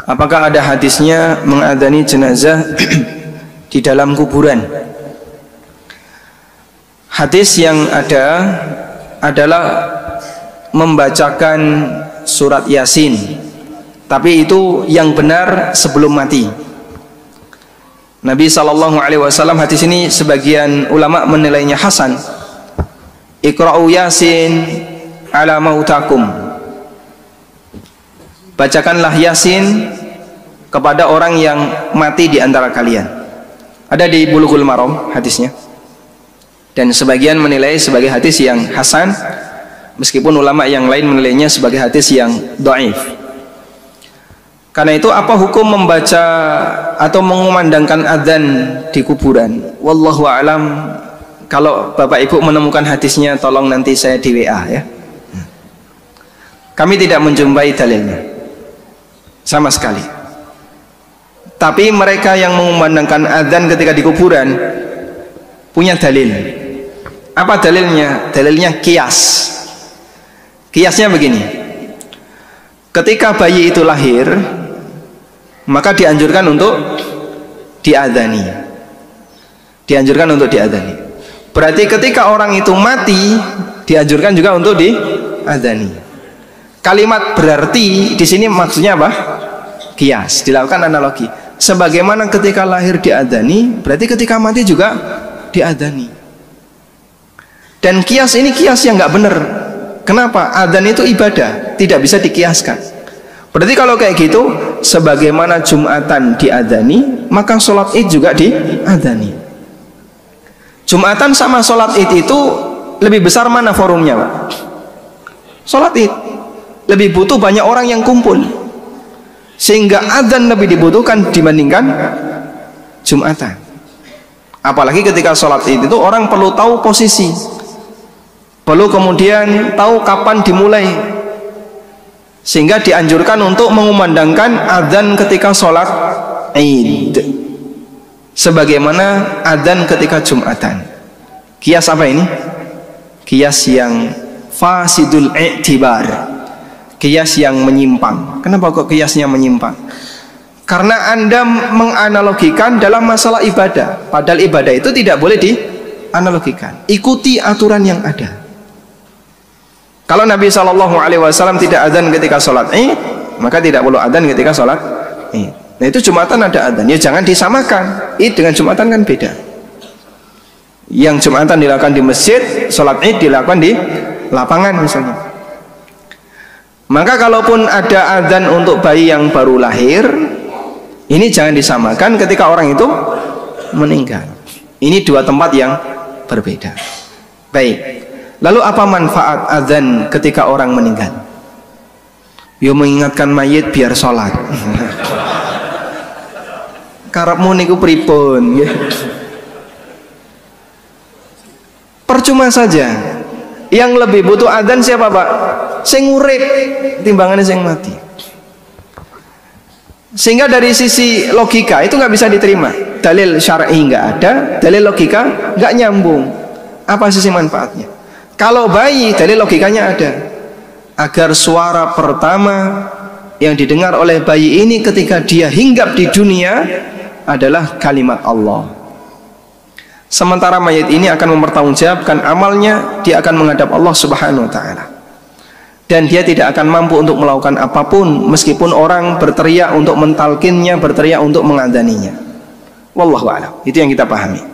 Apakah ada hadisnya mengadani jenazah di dalam kuburan? Hadis yang ada adalah membacakan surat Yasin, tapi itu yang benar sebelum mati. Nabi SAW, hadis ini sebagian ulama menilainya hasan. Iqra'u Yasin ala mautakum, bacakanlah Yasin kepada orang yang mati di antara kalian. Ada di Bulughul Maram hadisnya, dan sebagian menilai sebagai hadis yang hasan, meskipun ulama yang lain menilainya sebagai hadis yang dhaif. Karena itu, apa hukum membaca atau mengumandangkan adzan di kuburan? Wallahu a'lam. Kalau Bapak Ibu menemukan hadisnya, tolong nanti saya di WA ya. Kami tidak menjumpai dalilnya sama sekali. Tapi mereka yang mengumandangkan adzan ketika di kuburan punya dalil. Apa dalilnya? Dalilnya kias. Kiasnya begini. Ketika bayi itu lahir, maka dianjurkan untuk diadzani. Dianjurkan untuk diadzani. Berarti ketika orang itu mati, dianjurkan juga untuk diadzani. Kalimat berarti di sini maksudnya apa? Kias, dilakukan analogi. Sebagaimana ketika lahir diadzani, berarti ketika mati juga diadzani. Dan kias ini kias yang nggak benar. Kenapa? Adzan itu ibadah, tidak bisa dikiaskan. Berarti kalau kayak gitu, sebagaimana Jumatan diadzani, maka sholat Id juga diadzani. Jumatan sama sholat Id itu lebih besar mana forumnya, Pak? Sholat Id lebih butuh banyak orang yang kumpul, sehingga adzan lebih dibutuhkan dibandingkan Jumatan. Apalagi ketika sholat Id itu orang perlu tahu posisi, perlu kemudian tahu kapan dimulai, sehingga dianjurkan untuk mengumandangkan adzan ketika sholat Id, sebagaimana adzan ketika Jumatan. Kias apa ini? Kias yang fasidul i'tibar, kias yang menyimpang. Kenapa kok kiasnya menyimpang? Karena Anda menganalogikan dalam masalah ibadah, padahal ibadah itu tidak boleh dianalogikan. Ikuti aturan yang ada. Kalau Nabi SAW tidak adzan ketika sholat Id, maka tidak perlu adzan ketika sholat Id. Nah itu Jumatan ada adzan, ya jangan disamakan. Id dengan Jumatan kan beda. Yang Jumatan dilakukan di masjid, sholat Id dilakukan di lapangan misalnya. Maka kalaupun ada adzan untuk bayi yang baru lahir, ini jangan disamakan ketika orang itu meninggal. Ini dua tempat yang berbeda. Baik. Lalu apa manfaat adzan ketika orang meninggal? Yo mengingatkan mayit biar sholat. Karepmu niku pripun? Percuma saja. Yang lebih butuh adzan siapa, Pak? Sing urip timbangannya sing mati. Sehingga dari sisi logika itu nggak bisa diterima. Dalil syar'i nggak ada, dalil logika nggak nyambung. Apa sisi manfaatnya? Kalau bayi, dalil logikanya ada. Agar suara pertama yang didengar oleh bayi ini ketika dia hinggap di dunia adalah kalimat Allah. Sementara mayit ini akan mempertanggungjawabkan amalnya, dia akan menghadap Allah Subhanahu wa Ta'ala. Dan dia tidak akan mampu untuk melakukan apapun, meskipun orang berteriak untuk mentalkinnya, berteriak untuk mengadzaninya. Wallahu a'lam. Itu yang kita pahami.